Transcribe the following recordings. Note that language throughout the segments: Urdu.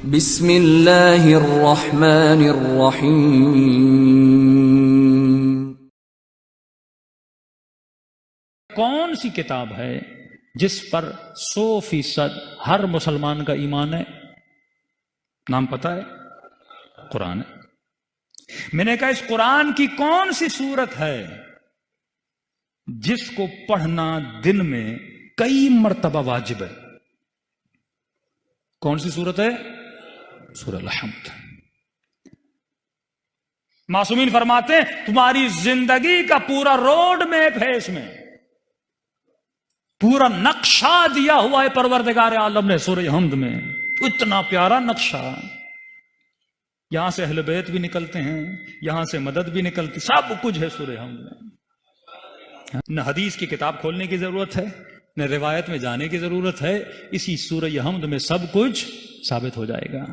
بسم اللہ الرحمن الرحیم۔ کون سی کتاب ہے جس پر 100% ہر مسلمان کا ایمان ہے؟ نام پتہ ہے؟ قرآن ہے۔ میں نے کہا اس قرآن کی کون سی سورت ہے جس کو پڑھنا دن میں کئی مرتبہ واجب ہے؟ کون سی سورت ہے؟ سورہ الحمد۔ معصومین فرماتے ہیں تمہاری زندگی کا پورا روڈ میپ ہے، اس میں پورا نقشہ دیا ہوا ہے پروردگار عالم نے سورہ حمد میں۔ اتنا پیارا نقشہ، یہاں سے اہل بیت بھی نکلتے ہیں، یہاں سے مدد بھی نکلتی، سب کچھ ہے سورہ حمد میں۔ نہ حدیث کی کتاب کھولنے کی ضرورت ہے، نہ روایت میں جانے کی ضرورت ہے، اسی سورہ حمد میں سب کچھ ثابت ہو جائے گا۔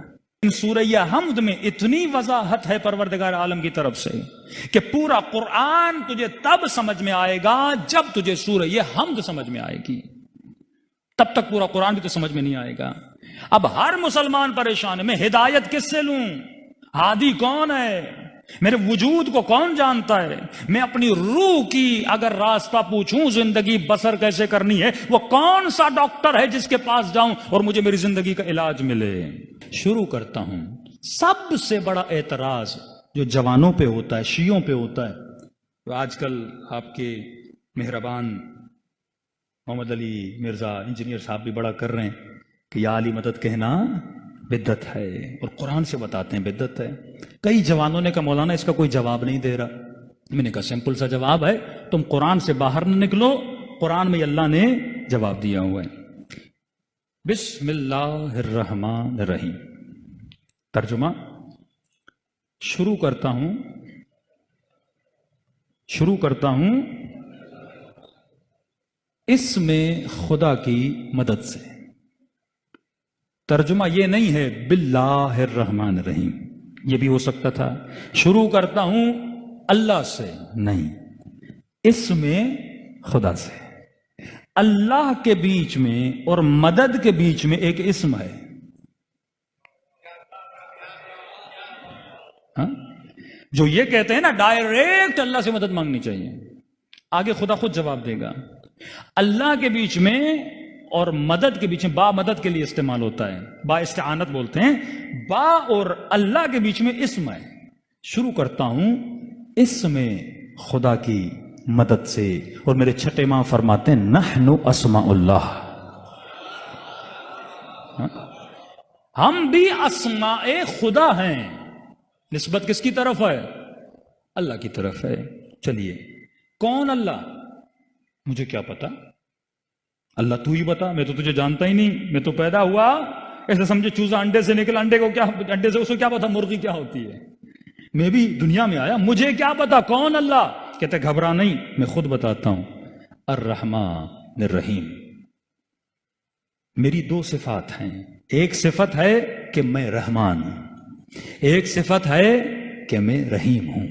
سورہ حمد میں اتنی وضاحت ہے پروردگار عالم کی طرف سے کہ پورا قرآن تجھے تب سمجھ میں آئے گا جب تجھے سورہ حمد سمجھ میں آئے گی، تب تک پورا قرآن بھی تو سمجھ میں نہیں آئے گا۔ اب ہر مسلمان پریشان ہے، میں ہدایت کس سے لوں؟ ہادی کون ہے؟ میرے وجود کو کون جانتا ہے؟ میں اپنی روح کی اگر راستہ پوچھوں زندگی بسر کیسے کرنی ہے، وہ کون سا ڈاکٹر ہے جس کے پاس جاؤں اور مجھے میری زندگی کا علاج ملے؟ شروع کرتا ہوں۔ سب سے بڑا اعتراض جو جوانوں پہ ہوتا ہے، شیعوں پہ ہوتا ہے، تو آج کل آپ کے مہربان محمد علی مرزا انجینئر صاحب بھی بڑا کر رہے ہیں کہ یا علی مدد کہنا بدعت ہے، اور قرآن سے بتاتے ہیں بدعت ہے۔ کئی جوانوں نے کہا مولانا اس کا کوئی جواب نہیں دے رہا۔ میں نے کہا سمپل سا جواب ہے، تم قرآن سے باہر نہ نکلو، قرآن میں اللہ نے جواب دیا ہوا ہے۔ بسم اللہ الرحمن الرحیم۔ ترجمہ شروع کرتا ہوں اس میں خدا کی مدد سے۔ ترجمہ یہ نہیں ہے باللہ الرحمن الرحیم، یہ بھی ہو سکتا تھا شروع کرتا ہوں اللہ سے، نہیں، اس میں خدا سے۔ اللہ کے بیچ میں اور مدد کے بیچ میں ایک اسم ہے۔ جو یہ کہتے ہیں نا ڈائریکٹ اللہ سے مدد مانگنی چاہیے، آگے خدا خود جواب دے گا۔ اللہ کے بیچ میں اور مدد کے بیچ میں، با مدد کے لیے استعمال ہوتا ہے، با استعانت بولتے ہیں، با اور اللہ کے بیچ میں اسم ہے۔ شروع کرتا ہوں اس میں خدا کی مدد سے، اور میرے چھٹے ماں فرماتے ہیں نحن اسماء اللہ، ہم بھی اسماء خدا ہیں۔ نسبت کس کی طرف ہے؟ اللہ کی طرف ہے۔ چلیے کون اللہ؟ مجھے کیا پتا؟ اللہ تو ہی بتا، میں تو تجھے جانتا ہی نہیں، میں تو پیدا ہوا ایسے سمجھے چوزا انڈے سے نکلا، انڈے سے اس کو کیا پتا مرغی کیا ہوتی ہے؟ میں بھی دنیا میں آیا، مجھے کیا پتا کون اللہ؟ کہتے گھبرا نہیں، میں خود بتاتا ہوں۔ الرحمن الرحیم، میری دو صفات ہیں، ایک صفت ہے کہ میں رحمان ہوں، ایک صفت ہے کہ میں رحیم ہوں۔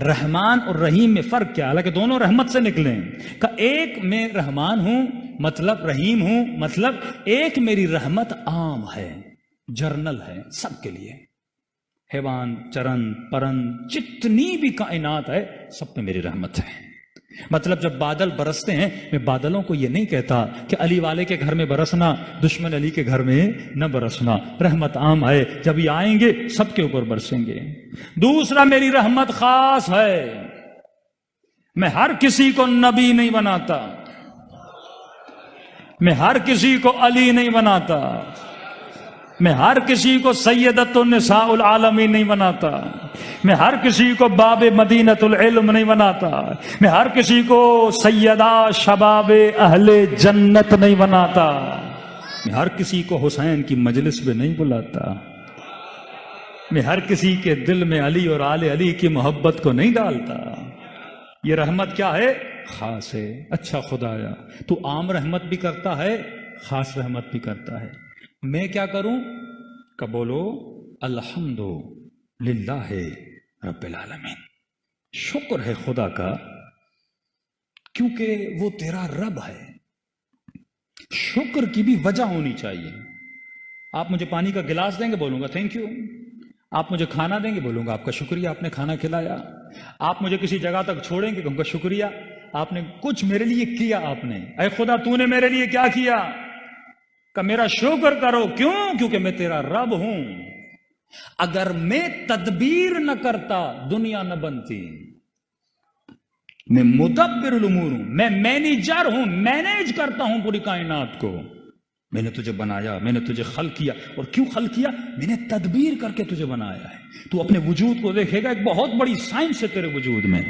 رحمان اور رحیم میں فرق کیا؟ حالانکہ دونوں رحمت سے نکلے ہیں۔ کہ ایک میں رحمان ہوں مطلب رحیم ہوں مطلب ایک میری رحمت عام ہے، جرنل ہے، سب کے لیے، حیوان چرن پرند جتنی بھی کائنات ہے سب پہ میری رحمت ہے۔ مطلب جب بادل برستے ہیں، میں بادلوں کو یہ نہیں کہتا کہ علی والے کے گھر میں برسنا، دشمن علی کے گھر میں نہ برسنا، رحمت عام ہے، جب یہ آئیں گے سب کے اوپر برسیں گے۔ دوسرا میری رحمت خاص ہے، میں ہر کسی کو نبی نہیں بناتا، میں ہر کسی کو علی نہیں بناتا، میں ہر کسی کو سیدۃ النساء العالمین نہیں بناتا، میں ہر کسی کو باب مدینۃ العلم نہیں بناتا، میں ہر کسی کو سیدہ شباب اہل جنت نہیں بناتا، میں ہر کسی کو حسین کی مجلس میں نہیں بلاتا، میں ہر کسی کے دل میں علی اور آل علی کی محبت کو نہیں ڈالتا۔ یہ رحمت کیا ہے؟ خاص ہے۔ اچھا خدایا تو عام رحمت بھی کرتا ہے، خاص رحمت بھی کرتا ہے، میں کیا کروں؟ کہ بولو الحمد للہ رب العالمین، شکر ہے خدا کا، کیونکہ وہ تیرا رب ہے۔ شکر کی بھی وجہ ہونی چاہیے۔ آپ مجھے پانی کا گلاس دیں گے، بولوں گا تھینک یو. آپ مجھے کھانا دیں گے، بولوں گا آپ کا شکریہ، آپ نے کھانا کھلایا. آپ مجھے کسی جگہ تک چھوڑیں گے، کہوں گا شکریہ، آپ نے کچھ میرے لیے کیا. آپ نے، اے خدا تو نے میرے لیے کیا کیا؟ کہ میرا شکر کرو. کیوں؟ کیونکہ میں تیرا رب ہوں. اگر میں تدبیر نہ کرتا دنیا نہ بنتی. میں مدبر الامور ہوں، میں مینیجر ہوں، مینیج کرتا ہوں پوری کائنات کو. میں نے تجھے بنایا، میں نے تجھے خلق کیا. اور کیوں خلق کیا؟ میں نے تدبیر کر کے تجھے بنایا ہے. تو اپنے وجود کو دیکھے گا، ایک بہت بڑی سائنس ہے تیرے وجود میں.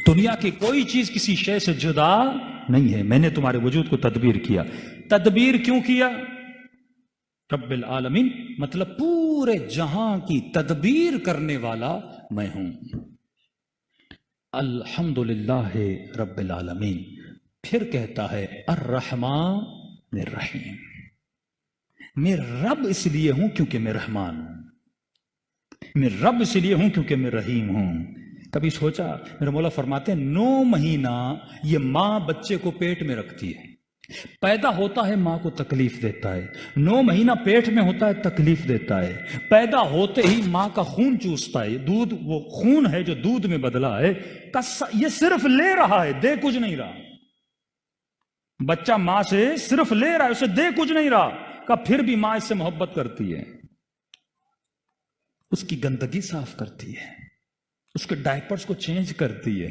دنیا کی کوئی چیز کسی شے سے جدا نہیں ہے. میں نے تمہارے وجود کو تدبیر کیا. تدبیر کیوں کیا؟ رب العالمین، مطلب پورے جہاں کی تدبیر کرنے والا میں ہوں. الحمدللہ رب العالمین. پھر کہتا ہے الرحمن الرحیم. میں رب اس لیے ہوں کیونکہ میں رحمان ہوں. میں رب اس لیے ہوں کیونکہ میں رحیم ہوں. کبھی سوچا؟ میرے مولا فرماتے ہیں 9 مہینہ یہ ماں بچے کو پیٹ میں رکھتی ہے. پیدا ہوتا ہے ماں کو تکلیف دیتا ہے. 9 مہینہ پیٹ میں ہوتا ہے، تکلیف دیتا ہے. پیدا ہوتے ہی ماں کا خون چوستا ہے. دودھ، وہ خون ہے جو دودھ میں بدلا ہے، یہ صرف لے رہا ہے، دے کچھ نہیں رہا. بچہ ماں سے صرف لے رہا ہے، اسے دے کچھ نہیں رہا. کہ پھر بھی ماں اس سے محبت کرتی ہے، اس کی گندگی صاف کرتی ہے، اس کے ڈائپرز کو چینج کرتی ہے.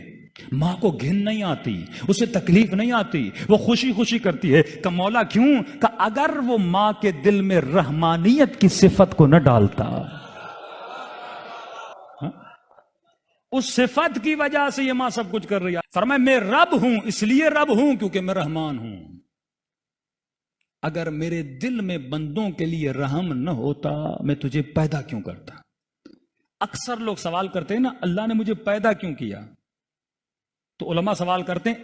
ماں کو گھن نہیں آتی، اسے تکلیف نہیں آتی، وہ خوشی خوشی کرتی ہے. کہ مولا کیوں؟ کہ اگر وہ ماں کے دل میں رحمانیت کی صفت کو نہ ڈالتا، اس صفت کی وجہ سے یہ ماں سب کچھ کر رہی ہے. فرمایا میں رب ہوں، اس لیے رب ہوں کیونکہ میں رحمان ہوں. اگر میرے دل میں بندوں کے لیے رحم نہ ہوتا، میں تجھے پیدا کیوں کرتا؟ اکثر لوگ سوال کرتے ہیں نا، اللہ نے مجھے پیدا کیوں کیا؟ تو علماء سوال کرتے ہیں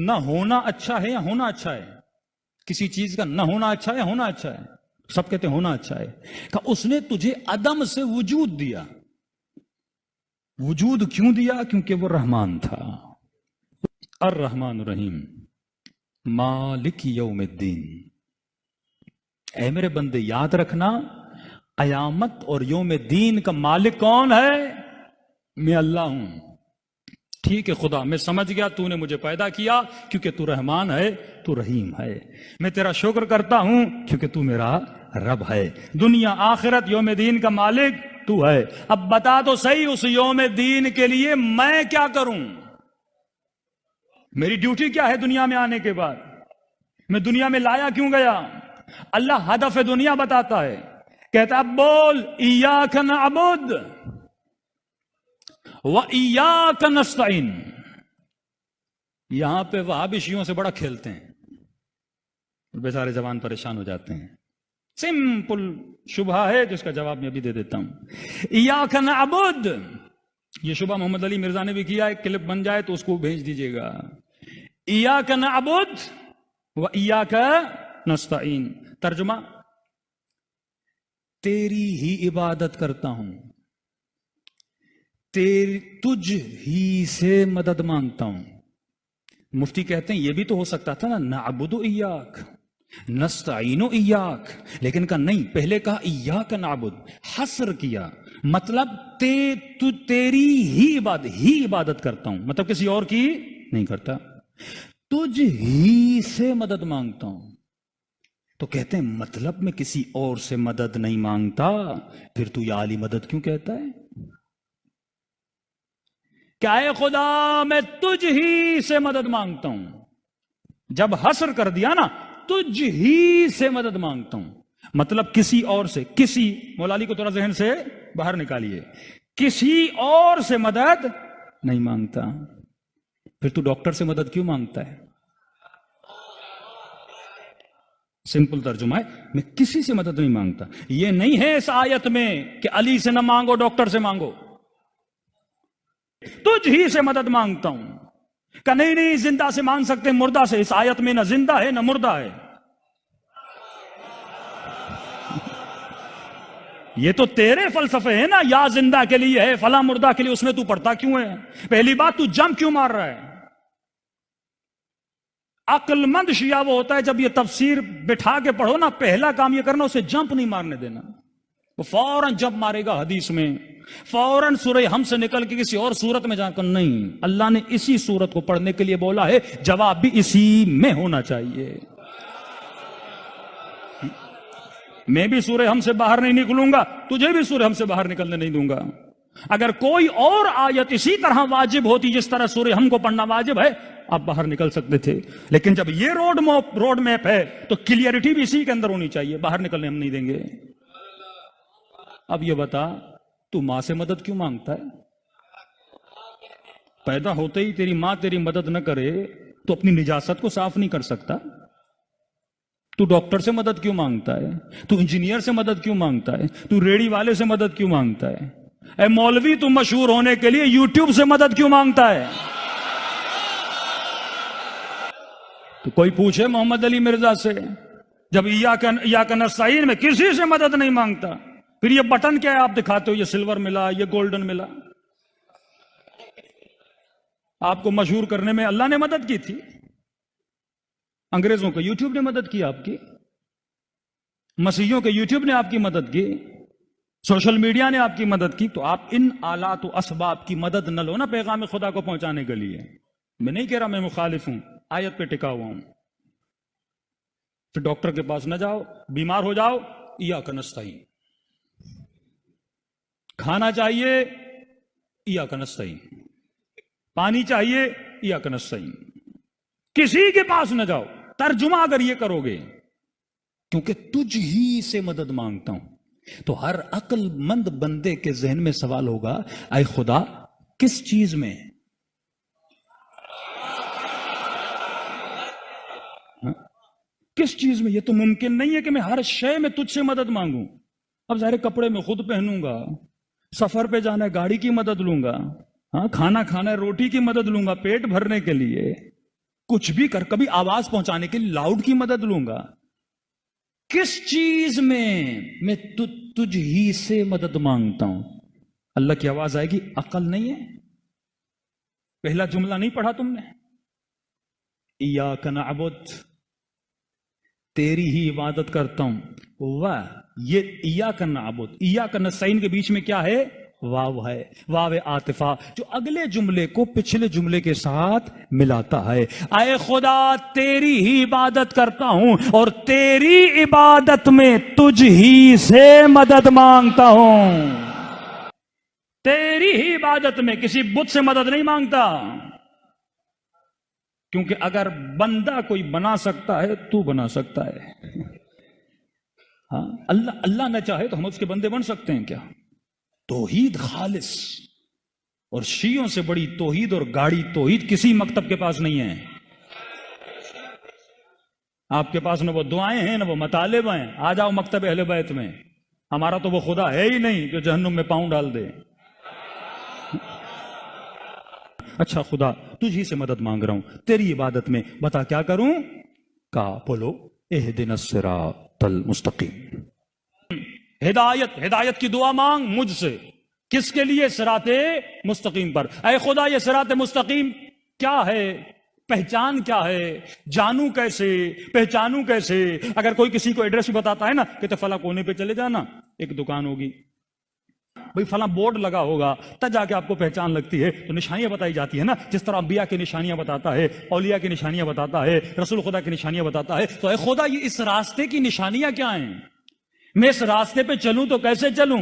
نہ ہونا اچھا ہے یا ہونا اچھا ہے؟ کسی چیز کا نہ ہونا اچھا ہے یا ہونا اچھا ہے؟ سب کہتے ہیں ہونا اچھا ہے. کہ اس نے تجھے عدم سے وجود دیا. وجود کیوں دیا؟ کیونکہ وہ رحمان تھا. الرحمن الرحیم مالک یوم الدین. اے میرے بندے یاد رکھنا، قیامت اور یوم الدین کا مالک کون ہے؟ میں اللہ ہوں. ٹھیک ہے خدا، میں سمجھ گیا تو نے مجھے پیدا کیا کیونکہ تو رحمان ہے، تو رحیم ہے. میں تیرا شکر کرتا ہوں کیونکہ تو میرا رب ہے. دنیا آخرت یوم دین کا مالک تو ہے. اب بتا تو صحیح، اس یوم دین کے لیے میں کیا کروں؟ میری ڈیوٹی کیا ہے دنیا میں آنے کے بعد؟ میں دنیا میں لایا کیوں گیا؟ اللہ ہدف دنیا بتاتا ہے، کہتا اب بول ایاک نعبد وَإِيَّاكَ نَسْتَعِينُ. یہاں پہ وہابی شیعوں سے بڑا کھیلتے ہیں، بیچارے زبان پریشان ہو جاتے ہیں. سمپل شبہ ہے جس کا جواب میں ابھی دے دیتا ہوں. ایاک نعبد، یہ شبہ محمد علی مرزا نے بھی کیا ہے، کلپ بن جائے تو اس کو بھیج دیجئے گا. ایاک نعبد وَإِيَّاكَ نَسْتَعِينُ. ترجمہ، تیری ہی عبادت کرتا ہوں، تجھ ہی سے مدد مانگتا ہوں. مفتی کہتے ہیں یہ بھی تو ہو سکتا تھا نا، نعبد ایاک نستعین ایاک، لیکن کہا نہیں، پہلے کہا ایاک نعبد، حصر کیا. مطلب تیری ہی عبادت کرتا ہوں، مطلب کسی اور کی نہیں کرتا. تجھ ہی سے مدد مانگتا ہوں. تو کہتے ہیں مطلب میں کسی اور سے مدد نہیں مانگتا، پھر تو یا علی مدد کیوں کہتا ہے؟ کہ اے خدا میں تجھ ہی سے مدد مانگتا ہوں. جب حصر کر دیا نا، تجھ ہی سے مدد مانگتا ہوں، مطلب کسی اور سے، کسی، مولا علی کو تھوڑا ذہن سے باہر نکالیے، کسی اور سے مدد نہیں مانگتا. پھر تو ڈاکٹر سے مدد کیوں مانگتا ہے؟ سمپل ترجمہ ہے، میں کسی سے مدد نہیں مانگتا. یہ نہیں ہے اس آیت میں کہ علی سے نہ مانگو، ڈاکٹر سے مانگو. تجھ ہی سے مدد مانگتا ہوں. کہ نہیں زندہ سے مانگ سکتے، مردہ سے. اس آیت میں نہ زندہ ہے نہ مردہ ہے. یہ تو تیرے فلسفے ہیں نا، یا زندہ کے لیے ہے فلاں مردہ کے لیے، اس میں تو پڑھتا کیوں ہے؟ پہلی بات تو جم کیوں مار رہا ہے؟ عقل مند شیعہ وہ ہوتا ہے جب یہ تفسیر بٹھا کے پڑھو نا، پہلا کام یہ کرنا اسے جمپ نہیں مارنے دینا، وہ فوراً جمپ مارے گا حدیث میں، فوراً سورہ ہم سے نکل کے کسی اور سورت میں جا کر، نہیں، اللہ نے اسی سورت کو پڑھنے کے لیے بولا ہے، جواب بھی اسی میں ہونا چاہیے۔ میں بھی سورہ ہم سے باہر نہیں نکلوں گا، تجھے بھی سورہ ہم سے باہر نکلنے نہیں دوں گا۔ اگر کوئی اور آیت اسی طرح واجب ہوتی جس طرح سورہ ہم کو پڑھنا واجب ہے، آپ باہر نکل سکتے تھے، لیکن جب یہ روڈ میپ ہے تو کلیئرٹی بھی اسی کے اندر ہونی چاہیے، باہر نکلنے ہم نہیں دیں گے۔ اب یہ بتا، تو ماں سے مدد کیوں مانگتا ہے؟ پیدا ہوتے ہی تیری ماں تیری مدد نہ کرے تو اپنی نجاست کو صاف نہیں کر سکتا؟ تو ڈاکٹر سے مدد کیوں مانگتا ہے؟ تو انجینئر سے مدد کیوں مانگتا ہے؟ تو ریڑھی والے سے مدد کیوں مانگتا ہے؟ اے مولوی، تو مشہور ہونے کے لیے یوٹیوب سے مدد کیوں مانگتا ہے؟ تو کوئی پوچھے محمد علی مرزا سے، جب ایاک نستعین میں کسی سے مدد نہیں مانگتا، پھر یہ بٹن کیا ہے آپ دکھاتے ہو، یہ سلور ملا، یہ گولڈن ملا؟ آپ کو مشہور کرنے میں اللہ نے مدد کی تھی، انگریزوں کو یوٹیوب نے مدد کی، آپ کی مسیحیوں کے یوٹیوب نے آپ کی مدد کی، سوشل میڈیا نے آپ کی مدد کی۔ تو آپ ان آلات و اسباب کی مدد نہ لو نا پیغام خدا کو پہنچانے کے لیے۔ میں نہیں کہہ رہا میں مخالف ہوں، آیت پہ ٹکا ہوا ہوں۔ پھر ڈاکٹر کے پاس نہ جاؤ، بیمار ہو جاؤ، ایاک نستعین، کھانا چاہیے ایاک نستعین، پانی چاہیے ایاک نستعین، کسی کے پاس نہ جاؤ۔ ترجمہ اگر یہ کرو گے، کیونکہ تجھ ہی سے مدد مانگتا ہوں، تو ہر عقل مند بندے کے ذہن میں سوال ہوگا، اے خدا کس چیز میں؟ کس چیز میں؟ یہ تو ممکن نہیں ہے کہ میں ہر شے میں تجھ سے مدد مانگوں۔ اب ظاہر کپڑے میں خود پہنوں گا، سفر پہ جانا ہے گاڑی کی مدد لوں گا، ہاں کھانا کھانا ہے روٹی کی مدد لوں گا، پیٹ بھرنے کے لیے کچھ بھی کر، کبھی آواز پہنچانے کے لیے لاؤڈ کی مدد لوں گا۔ کس چیز میں تجھ ہی سے مدد مانگتا ہوں؟ اللہ کی آواز آئے گی، عقل نہیں ہے؟ پہلا جملہ نہیں پڑھا تم نے؟ ایاک نعبد، تیری ہی عبادت کرتا ہوں۔ واہ، یہ ایاک نعبد ایاک نستعین کے بیچ میں کیا ہے؟ واو ہے، واو عاطفہ، جو اگلے جملے کو پچھلے جملے کے ساتھ ملاتا ہے۔ اے خدا تیری ہی عبادت کرتا ہوں اور تیری عبادت میں تجھ ہی سے مدد مانگتا ہوں۔ تیری ہی عبادت میں کسی بت سے مدد نہیں مانگتا، کیونکہ اگر بندہ کوئی بنا سکتا ہے تو بنا سکتا ہے۔ ہاں، اللہ نہ چاہے تو ہم اس کے بندے بن سکتے ہیں کیا؟ توحید خالص، اور شیعوں سے بڑی توحید اور گاڑی توحید کسی مکتب کے پاس نہیں ہے۔ آپ کے پاس نہ وہ دعائیں ہیں نہ وہ مطالب ہیں، آ جاؤ مکتب اہل بیت میں، ہمارا تو وہ خدا ہے ہی نہیں جو جہنم میں پاؤں ڈال دے۔ اچھا خدا تجھ ہی سے مدد مانگ رہا ہوں، تیری عبادت میں بتا کیا کروں؟ کہا بولو اہدنا الصراط المستقیم، ہدایت کی دعا مانگ مجھ سے۔ کس کے لیے؟ صراط مستقیم پر۔ اے خدا یہ صراط مستقیم کیا ہے؟ پہچان کیا ہے؟ جانوں کیسے؟ پہچانوں کیسے؟ اگر کوئی کسی کو ایڈریس بتاتا ہے نا کہ تو فلاں کونے پہ چلے جانا، ایک دکان ہوگی، بھئی فلاں بورڈ لگا ہوگا، تب جا کے آپ کو پہچان لگتی ہے۔ تو نشانیاں بتائی جاتی ہے نا، جس طرح انبیاء کی نشانیاں بتاتا ہے، اولیاء کی نشانیاں بتاتا ہے، رسول خدا کی نشانیاں بتاتا ہے۔ تو اے خدا یہ اس راستے کی نشانیاں کیا ہیں؟ میں اس راستے پہ چلوں تو کیسے چلوں؟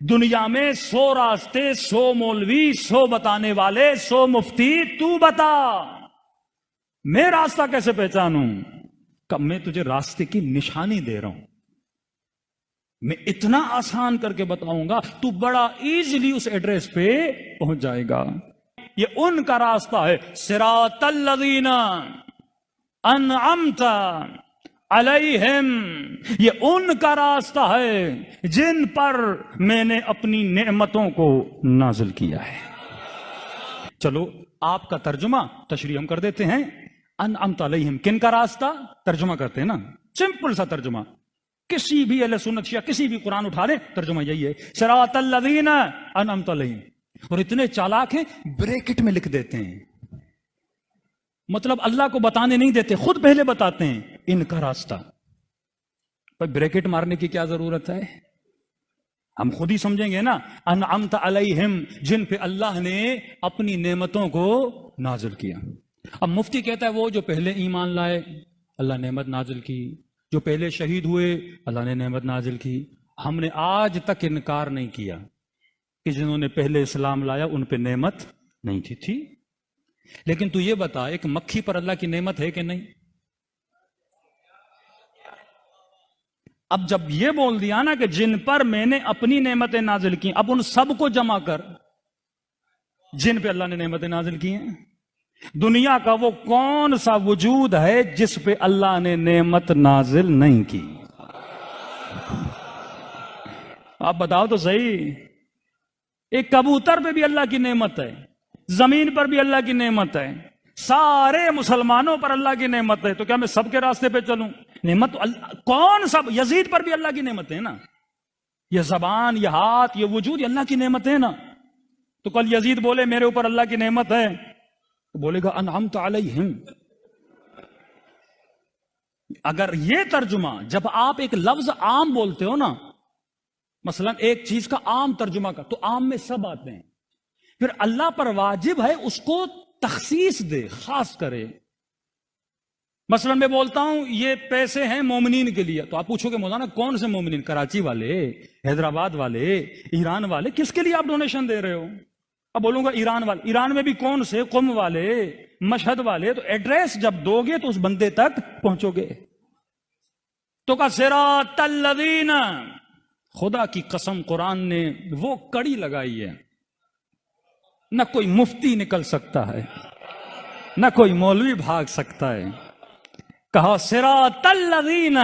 دنیا میں 100 راستے، 100 مولوی، 100 بتانے والے، 100 مفتی، تو بتا میں راستہ کیسے پہچانوں؟ کب میں تجھے راستے کی نشانی دے رہا ہوں، میں اتنا آسان کر کے بتاؤں گا، تو بڑا ایزیلی اس ایڈریس پہ پہنچ جائے گا۔ یہ ان کا راستہ ہے، صراط الذین انعمت علیہم، یہ ان کا راستہ ہے جن پر میں نے اپنی نعمتوں کو نازل کیا ہے۔ چلو آپ کا ترجمہ تشریح ہم کر دیتے ہیں۔ انعمت علیہم کن کا راستہ؟ ترجمہ کرتے ہیں نا، سمپل سا ترجمہ، کسی بھی اہل سنت شیعہ کسی بھی قرآن اٹھا لیں، ترجمہ یہی ہے، صراط الذین انعمت علیہم۔ اور اتنے چالاک ہیں بریکٹ میں لکھ دیتے ہیں، مطلب اللہ کو بتانے نہیں دیتے، خود پہلے بتاتے ہیں ان کا راستہ. پر بریکٹ مارنے کی کیا ضرورت ہے؟ ہم خود ہی سمجھیں گے نا. انعمت علیہم، جن پہ اللہ نے اپنی نعمتوں کو نازل کیا. اب مفتی کہتا ہے وہ جو پہلے ایمان لائے اللہ نعمت نازل کی، جو پہلے شہید ہوئے اللہ نے نعمت نازل کی. ہم نے آج تک انکار نہیں کیا کہ جنہوں نے پہلے اسلام لایا ان پہ نعمت نہیں تھی. لیکن تو یہ بتا ایک مکھی پر اللہ کی نعمت ہے کہ نہیں؟ اب جب یہ بول دیا نا کہ جن پر میں نے اپنی نعمتیں نازل کی، اب ان سب کو جمع کر جن پہ اللہ نے نعمتیں نازل کی ہیں. دنیا کا وہ کون سا وجود ہے جس پہ اللہ نے نعمت نازل نہیں کی؟ آپ بتاؤ تو صحیح. ایک کبوتر پہ بھی اللہ کی نعمت ہے، زمین پر بھی اللہ کی نعمت ہے، سارے مسلمانوں پر اللہ کی نعمت ہے. تو کیا میں سب کے راستے پہ چلوں؟ نعمت تو کون سب؟ یزید پر بھی اللہ کی نعمت ہے نا. یہ زبان، یہ ہاتھ، یہ وجود، یہ اللہ کی نعمت ہے نا. تو کل یزید بولے میرے اوپر اللہ کی نعمت ہے، تو بولے گا انعمت علیہم. اگر یہ ترجمہ، جب آپ ایک لفظ عام بولتے ہو نا، مثلا ایک چیز کا عام ترجمہ کا، تو عام میں سب آتے ہیں. پھر اللہ پر واجب ہے اس کو تخصیص دے، خاص کرے. مثلا میں بولتا ہوں یہ پیسے ہیں مومنین کے لیے، تو آپ پوچھو گے مولانا کون سے مومنین؟ کراچی والے، حیدرآباد والے، ایران والے، کس کے لیے آپ ڈونیشن دے رہے ہو؟ اب بولوں گا ایران والے. ایران میں بھی کون سے؟ قم والے، مشہد والے. تو ایڈریس جب دو گے تو اس بندے تک پہنچو گے. تو کا صراط الذین، خدا کی قسم قرآن نے وہ کڑی لگائی ہے، نہ کوئی مفتی نکل سکتا ہے، نہ کوئی مولوی بھاگ سکتا ہے. کہا صراط الذین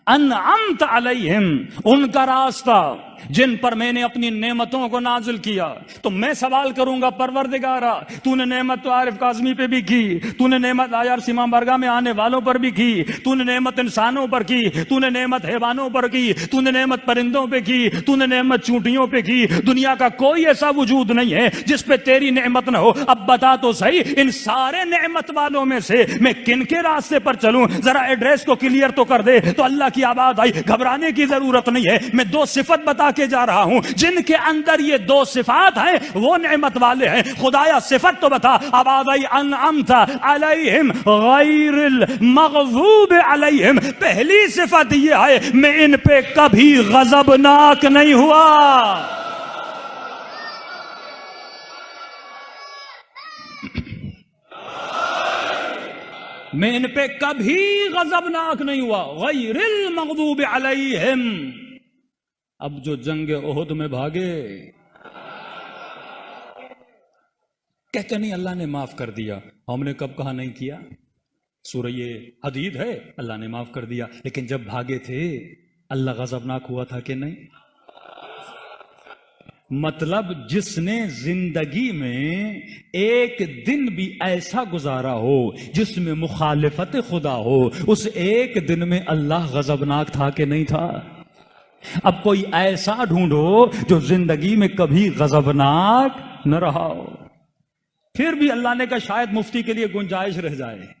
انعمت علیہم، ان کا راستہ جن پر میں نے اپنی نعمتوں کو نازل کیا. تو میں سوال کروں گا پروردگارا تو نے نعمت تو عارف کاظمی پہ بھی کی، تو نے نعمت آیار سیما برگاہ میں آنے والوں پر بھی کی، تو نے نعمت انسانوں پر کی، تو نے نعمت حیوانوں پر کی، تو نے نعمت پرندوں پہ کی، تو نے نعمت چونٹیوں پہ کی. دنیا کا کوئی ایسا وجود نہیں ہے جس پہ تیری نعمت نہ ہو. اب بتا تو صحیح ان سارے نعمت والوں میں سے میں کن کے راستے پر چلوں؟ ذرا ایڈریس کو کلیئر تو کر دے. تو اللہ کی آواز آئی، گھبرانے کی ضرورت نہیں ہے، میں دو صفت بتا کے جا رہا ہوں جن کے اندر یہ دو صفات ہیں وہ نعمت والے ہیں. خدایا صفت تو بتا. آواز آئی انعمت علیہم غیر المغضوب علیہم. پہلی صفت یہ ہے میں ان پہ کبھی غضبناک نہیں ہوا. میں ان پہ کبھی غضبناک نہیں ہوا. غیر المغضوب علیہم. اب جو جنگ احد میں بھاگے کہتے نہیں اللہ نے معاف کر دیا. ہم نے کب کہا نہیں کیا؟ سورہ حدید ہے، اللہ نے معاف کر دیا. لیکن جب بھاگے تھے اللہ غضبناک ہوا تھا کہ نہیں؟ مطلب جس نے زندگی میں ایک دن بھی ایسا گزارا ہو جس میں مخالفت خدا ہو، اس ایک دن میں اللہ غضبناک تھا کہ نہیں تھا؟ اب کوئی ایسا ڈھونڈو جو زندگی میں کبھی غضبناک نہ رہا ہو. پھر بھی اللہ نے کہا شاید مفتی کے لیے گنجائش رہ جائے،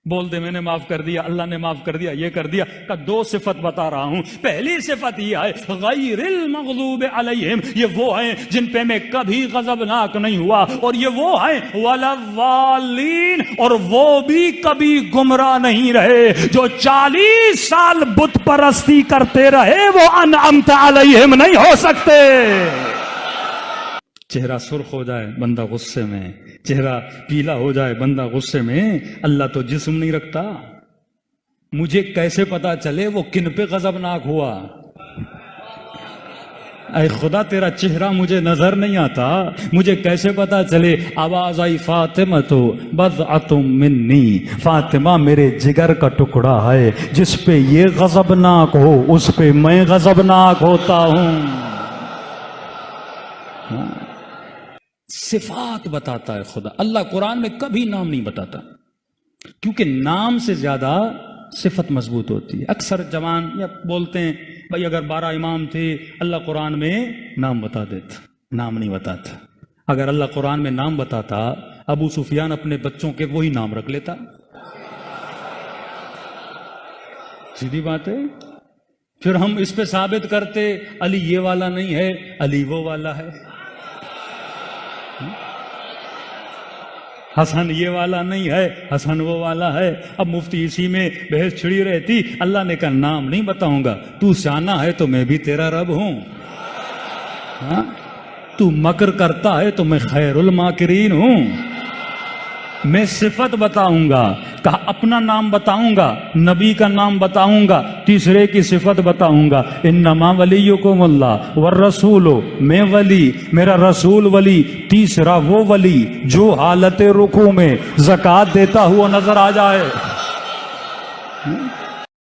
بول دے میں نے معاف کر دیا، اللہ نے معاف کر دیا، یہ کر دیا. کا دو صفت بتا رہا ہوں. پہلی صفت یہ ہے غیر المغضوب علیہم، یہ وہ ہیں جن پہ میں کبھی غضبناک نہیں ہوا. اور یہ وہ ہیں ولا الضالین، اور وہ بھی کبھی گمراہ نہیں رہے. جو 40 سال بت پرستی کرتے رہے وہ انعمت علیہم نہیں ہو سکتے. چہرہ سرخ ہو جائے بندہ غصے میں، چہرہ پیلا ہو جائے بندہ غصے میں. اللہ تو جسم نہیں رکھتا. مجھے کیسے پتا چلے وہ کن پہ غضبناک ہوا؟ اے خدا تیرا چہرہ مجھے نظر نہیں آتا، مجھے کیسے پتا چلے؟ آواز آئی فاطمہ تو بضعۃ منی، فاطمہ میرے جگر کا ٹکڑا ہے، جس پہ یہ غضبناک ہو اس پہ میں غضبناک ہوتا ہوں. صفات بتاتا ہے خدا. اللہ قرآن میں کبھی نام نہیں بتاتا کیونکہ نام سے زیادہ صفت مضبوط ہوتی ہے. اکثر جوان یا بولتے ہیں بھائی اگر 12 امام تھے اللہ قرآن میں نام بتا دیتا، نام نہیں بتاتا. اگر اللہ قرآن میں نام بتاتا ابو سفیان اپنے بچوں کے وہی نام رکھ لیتا. سیدھی بات ہے. پھر ہم اس پہ ثابت کرتے علی یہ والا نہیں ہے، علی وہ والا ہے. حسن یہ والا نہیں ہے، حسن وہ والا ہے. اب مفتی اسی میں بحث چھڑی رہتی. اللہ نے کہا نام نہیں بتاؤں گا، تو شانہ ہے تو میں بھی تیرا رب ہوں. ہاں؟ تو مکر کرتا ہے تو میں خیر الماکرین ہوں. میں صفت بتاؤں گا، کہا اپنا نام بتاؤں گا، نبی کا نام بتاؤں گا، تیسرے کی صفت بتاؤں گا. انما ولیکم اللہ والرسول، میں ولی، میرا رسول ولی. تیسرا وہ ولی جو حالت رکوع میں زکوٰۃ دیتا ہوا نظر آ جائے.